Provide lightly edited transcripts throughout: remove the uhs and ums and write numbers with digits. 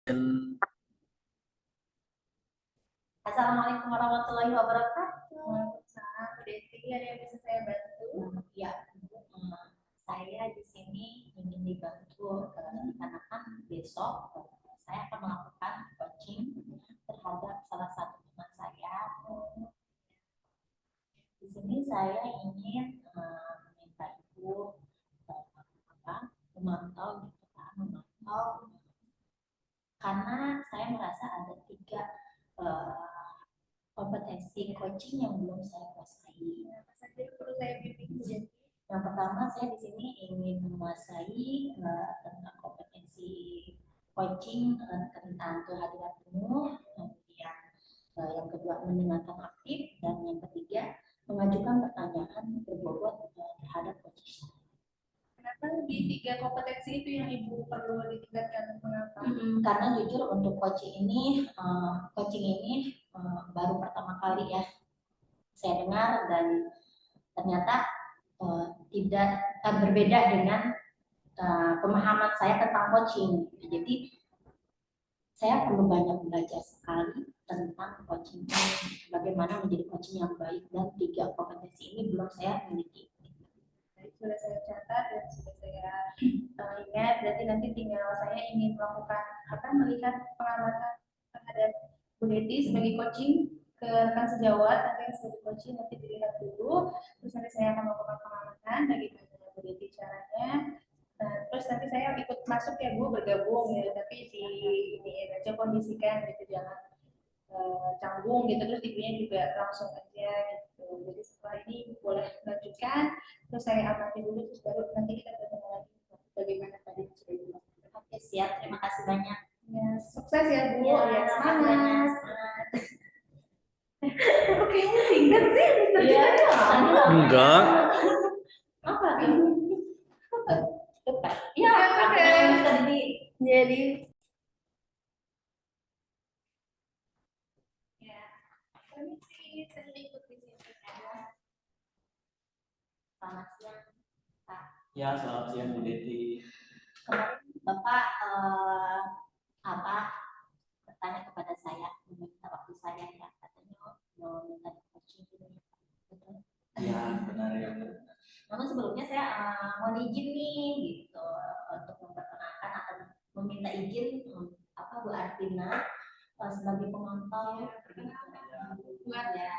Assalamualaikum warahmatullahi wabarakatuh. Waalaikumsalam. Bu Deti, ada yang bisa saya bantu? Ya, saya di sini ingin dibantu karena kan besok saya akan melakukan coaching terhadap salah satu teman saya. Di sini saya ingin meminta ibu memantau gitu kan, memantau karena saya merasa ada tiga kompetensi coaching yang belum saya kuasai. Apa saja perlu saya bimbing? Yang pertama, saya di sini ingin menguasai tentang kompetensi coaching tentang kehadiran penuh, kemudian yang kedua mendengarkan aktif, dan yang ketiga mengajukan pertanyaan berbobot terhadap coaching. Kenapa di tiga kompetensi itu yang ibu perlu ditingkatkan? Mengapa? Karena jujur untuk coaching ini baru pertama kali ya saya dengar, dan ternyata tidak berbeda dengan pemahaman saya tentang coaching. Jadi saya perlu banyak belajar sekali tentang coaching, bagaimana menjadi coaching yang baik, dan tiga kompetensi ini belum saya miliki. Sudah saya catat dan sudah saya ingat. Berarti nanti tinggal saya ingin melakukan melihat pengamatan terhadap Bu Deti sebagai coaching ke rekan sejawat. Nanti yang sebagai coaching nanti dilihat dulu, terus nanti saya akan melakukan pengamatan bagaimana Bu Deti caranya. Terus nanti saya ikut masuk ya Bu, bergabung ya, tapi di ini aja kondisikan gitu, jangan canggung gitu, terus ibunya juga langsung aja gitu. Jadi setelah ini boleh lanjutkan, terus saya amati dulu, terus baru nanti kita bertemu lagi bagaimana tadi sudah bilang. Oke, siap, terima kasih banyak. Ya, sukses ya Bu. Ya, semangat. Oke, singkat sih. Iya. Enggak. Apa tuh? Ya, oke. Jadi selamat siang, Pak. Ya, selamat siang Bu Deti. Kemarin Bapak bertanya kepada saya, meminta waktu saya ya, katanya mau minta coaching gitu. Betul? Ya, benar ya. Namun sebelumnya saya mau izin nih gitu untuk memperkenalkan atau meminta izin Bu Artina sebagai pemantau buat ya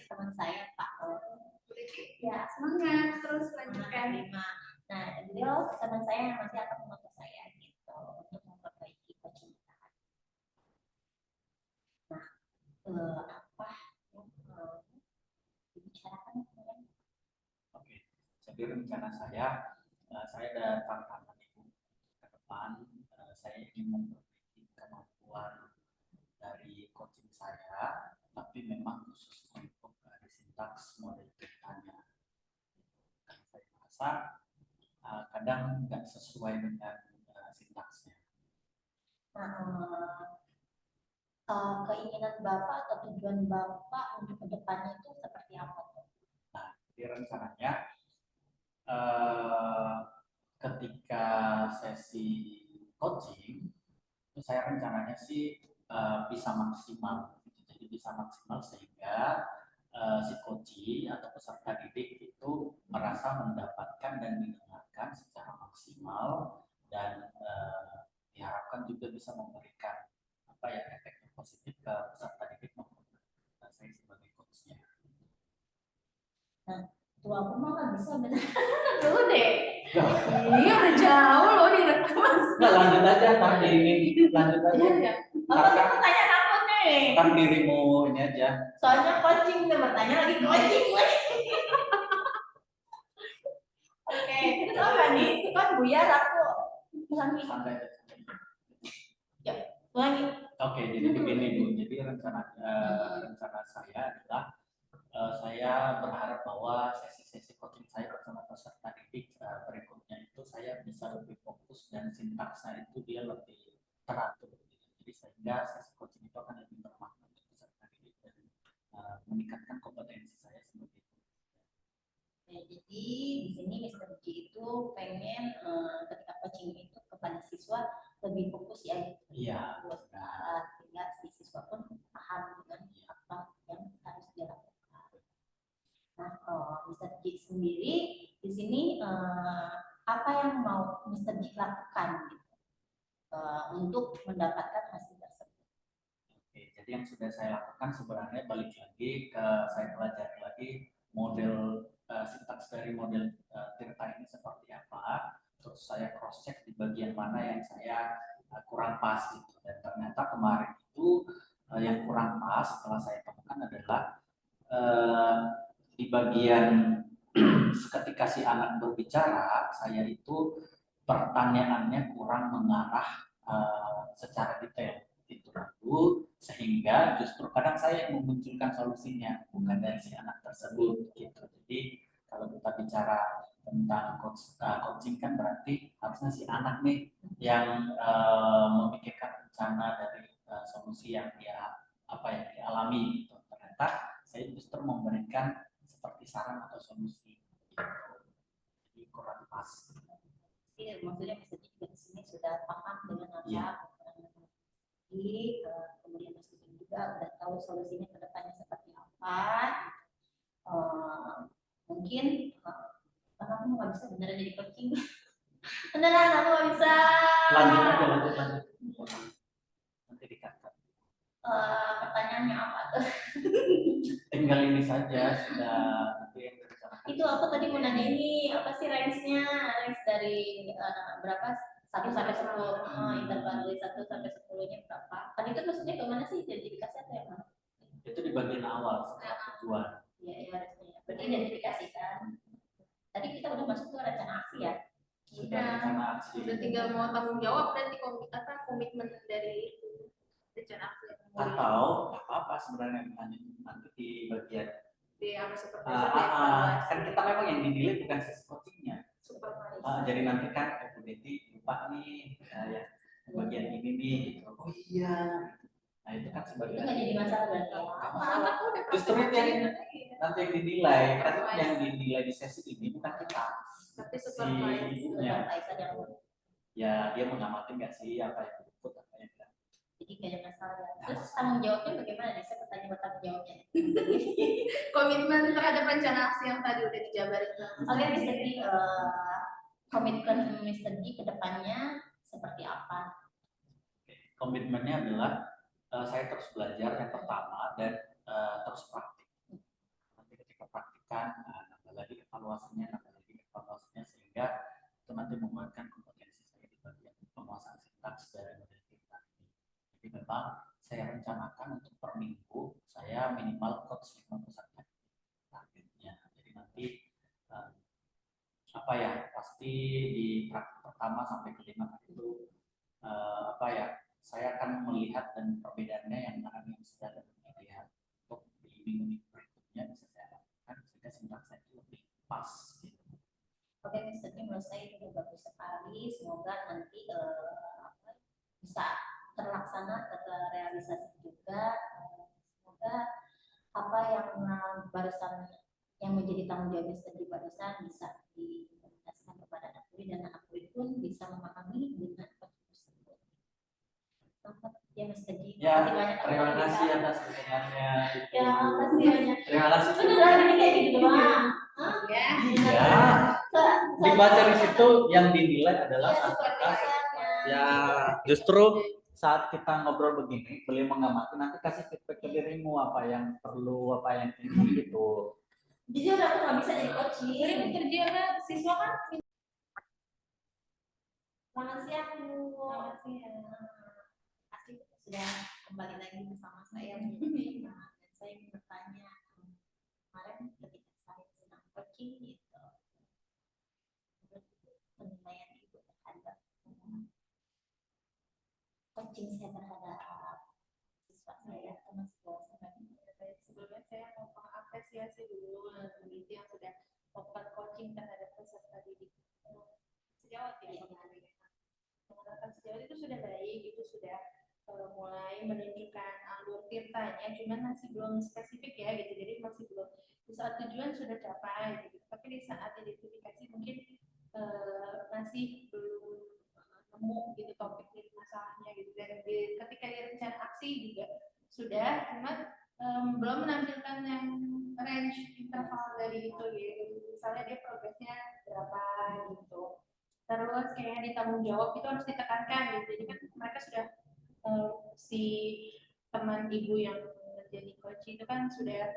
teman saya Pak. Ya, semangat terus lanjutkan. Nah, beliau teman saya yang nanti akan membantu saya gitu untuk memperbaiki coaching kita. Nah, apa yang dibicarakan? Oke, jadi rencana saya ada tantangan Ibu ke depan. Saya ingin memperbaiki kemampuan dari coaching saya, tapi memang khusus untuk sintaks model ceritanya. Karena saya merasa kadang nggak sesuai dengan sintaksnya. Keinginan Bapak atau tujuan Bapak untuk kedepannya itu seperti apa? Nah, di rencananya ketika sesi coaching itu saya rencananya sih bisa maksimal, jadi bisa maksimal sehingga si coach atau peserta didik itu merasa mendapatkan dan didengarkan secara maksimal, dan diharapkan juga bisa memberikan efek positif ke peserta didik maupun saya sebagai coachnya. Nah, tuh aku mah nggak bisa benar dulu deh. Iya udah jauh loh direkam. Nggak, lanjut aja kan ini, lanjut aja. Ya. Apa tuh pertanyaan aku nih? Kan dirimu ini aja. Soalnya coaching nih, bertanya lagi coaching gue. Oke, terus apa nih? Itu kan buyar aku. Santai. Ya, lagi. Oke, jadi begini Bu. Jadi rencana saya adalah saya berharap bahwa sesi-sesi coaching saya bersama peserta didik berikutnya itu saya bisa lebih fokus dan sintaksnya itu dia lebih teratur. Jadi sehingga sesi coaching itu akan lebih bermakna untuk peserta didik dan meningkatkan kompetensi saya sebagai guru. Ya, jadi di sini Mr. G itu pengen ketika coaching itu kepada siswa lebih fokus ya Iya. sehingga si siswa pun paham dengan apa yang harus dilakukan. Nah, Mr. Jik sendiri di sini apa yang mau Mr. Jik lakukan gitu, untuk mendapatkan hasil tersebut? Oke, jadi yang sudah saya lakukan sebenarnya balik lagi ke saya pelajari lagi model sintaks dari model Tirta ini seperti apa, terus saya cross check di bagian mana yang saya kurang pas gitu, dan ternyata kemarin itu yang kurang pas setelah saya temukan adalah eh, di bagian ketika si anak berbicara, saya itu pertanyaannya kurang mengarah secara detail itu dulu, sehingga justru kadang saya yang memunculkan solusinya bukan dari si anak tersebut gitu. Jadi kalau kita bicara tentang coaching kan berarti harusnya si anak nih yang memikirkan rencana dari solusi yang dia apa yang dialami gitu. Ternyata saya justru memberikan seperti saran atau solusi gitu. Jadi kurang pas. Jadi maksudnya Mr. Jik juga di sini sudah paham dengan apa Iya. kemudian Mr. Jik juga udah tahu solusinya ke depannya seperti apa. Mungkin karena aku nggak bisa beneran jadi coaching. Beneran aku nggak bisa. Lanjut. Nanti dikatakan. Pertanyaannya apa tuh? Tinggal ini saja sudah nanti yang direncanakan. Itu aku tadi mau nanya ini apa sih range-nya? Range dari berapa? 1 sampai 10. Interval dari 1 sampai 10-nya berapa? Tadi itu maksudnya kemana sih? Identifikasi atau yang mana? Itu di bagian awal setelah tujuan. Iya, ya harusnya. Berarti identifikasi kan. Tadi kita udah masuk ke rencana aksi ya. Sudah rencana aksi. Udah tinggal mau tanggung jawab berarti komitmen dari rencana aksi. Atau apa sebenarnya nanti di bagian Di apa seperti kan kita memang yang dinilai bukan sisi coachingnya. Jadi nanti kan community lupa nih ya bagian ini nih gitu. Oh iya. Nah itu kan sebagai Itu nggak jadi masalah berarti. justru itu yang nanti yang dinilai kan yang dinilai di sesi ini bukan kita tapi si ibunya ya dia mengamati nggak sih apa yang disebut apa yang tidak. Jadi nggak ada masalah. Terus tanggung jawabnya bagaimana nih? Saya bertanya bertanggung jawabnya. komitmen terhadap rencana aksi yang tadi udah dijabarin. Oke, Mr. G, komitmen Mr. G ke depannya seperti apa? Komitmennya adalah saya terus belajar yang pertama dan terus praktik. Nanti ketika praktikan, nambah lagi evaluasinya sehingga itu nanti menguatkan kompetensi saya di bagian penguasaan sintaks dari model kita ini. Jadi memang saya rencanakan untuk per minggu saya minimal coach 50% targetnya. Jadi nanti apa ya pasti di praktik pertama sampai kelima itu apa ya saya akan melihat dan perbedaannya yang mana yang sudah dan lihat untuk di minggu berikutnya bisa saya lakukan sehingga sintaks saya itu lebih pas gitu. Oke, Mr. G, menurut saya ini bagus sekali. Semoga nanti bisa terlaksana, terrealisasi juga. Semoga apa yang barusan yang menjadi tanggung jawab Mr. G barusan bisa diimplementasikan kepada anak murid dan anak murid pun bisa memahami dengan tersebut. Ya, Mr. G. Ya, terima kasih atas pertanyaannya. Ya, makasih banyak. Terima kasih. Beneran ini kayak gitu doang. Ya. Iya. Dibaca di situ yang dinilai adalah apakah ya justru saat kita ngobrol begini, beliau mengamati nanti kasih feedback ke dirimu apa yang perlu, apa yang ini gitu. Jujur aku nggak bisa jadi coaching. Ini kerja kan siswa kan. Selamat siang Bu. Selamat siang. Asik sudah kembali lagi bersama saya dan saya ingin bertanya kemarin ketika saya sedang coaching gitu penilaian Ibu terhadap coaching saya terhadap siswa saya termasuk Sebelumnya saya mau mengapresiasi dulu peneliti yang sudah melakukan coaching terhadap peserta didik sejauh menggunakan sejauh itu sudah baik, itu sudah mulai menunjukkan alur tirtanya, cuman masih belum spesifik ya gitu, jadi masih belum di saat tujuan sudah capai gitu. Tapi di saat identifikasi mungkin masih belum nemu gitu topik itu dan ketika di rencana aksi juga sudah, cuma belum menampilkan yang range interval dari itu gitu. Misalnya dia progresnya berapa gitu. Terus kayak di tanggung jawab itu harus ditekankan gitu. Jadi kan mereka sudah si teman ibu yang menjadi coach itu kan sudah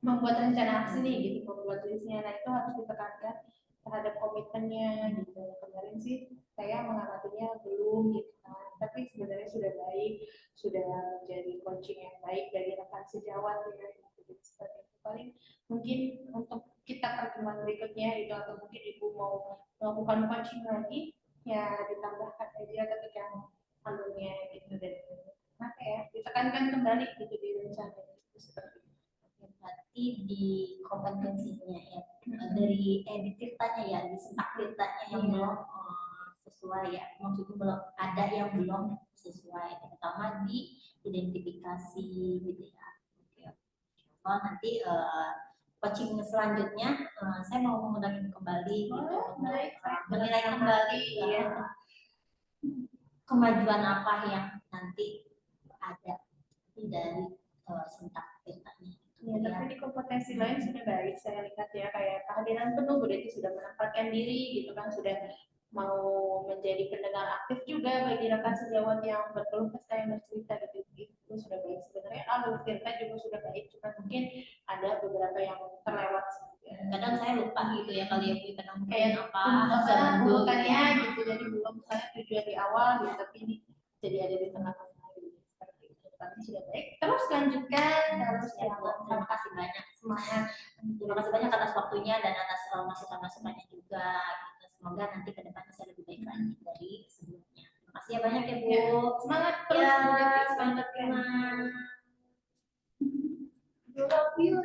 membuat rencana aksi nih gitu, membuat listnya. Nah itu harus ditekankan terhadap komitmennya gitu. Kemarin sih saya mengamatinya belum gitu kan, tapi sebenarnya sudah baik, sudah menjadi coaching yang baik dari rekan sejawat ya gitu. Seperti itu paling mungkin untuk kita pertemuan berikutnya gitu, atau mungkin ibu mau melakukan coaching lagi ya ditambahkan aja ketika alurnya gitu, dan apa ya ditekankan kembali gitu di rencana itu seperti itu. Berarti di kompetensinya ya dari tirtanya ya di sentak tirtanya yang belum sesuai ya, maksudnya belum ada yang belum sesuai, terutama di identifikasi gitu ya. Oke. Oh nanti coaching selanjutnya saya mau mengundang kembali gitu Baik, menilai kembali ya. kemajuan apa yang nanti ada dari sentak tirtanya. Ya, tapi di kompetensi lain sudah baik saya lihat ya, kayak kehadiran penuh berarti sudah menempatkan diri gitu kan, sudah mau menjadi pendengar aktif juga bagi rekan sejawat yang berkeluh kesah yang bercerita gitu, itu sudah baik. Sebenarnya alur Tirta juga sudah baik, cuma mungkin ada beberapa yang terlewat. Kadang saya lupa gitu ya kalau yang kita kayak apa urutannya gitu, jadi belum saya tujuan di awal gitu, tapi ini jadi ada di tengah-tengah gitu. Seperti itu. Tapi sudah baik. Terus lanjutkan, terus ya, terima kasih banyak. semangat. Terima kasih banyak atas waktunya dan atas masukan-masukannya juga. Gitu. Semoga nanti ke depannya saya lebih baik lagi dari sebelumnya. Terima kasih ya banyak ya Bu. Ya, semangat terus. Ya, semangat terima. I love you.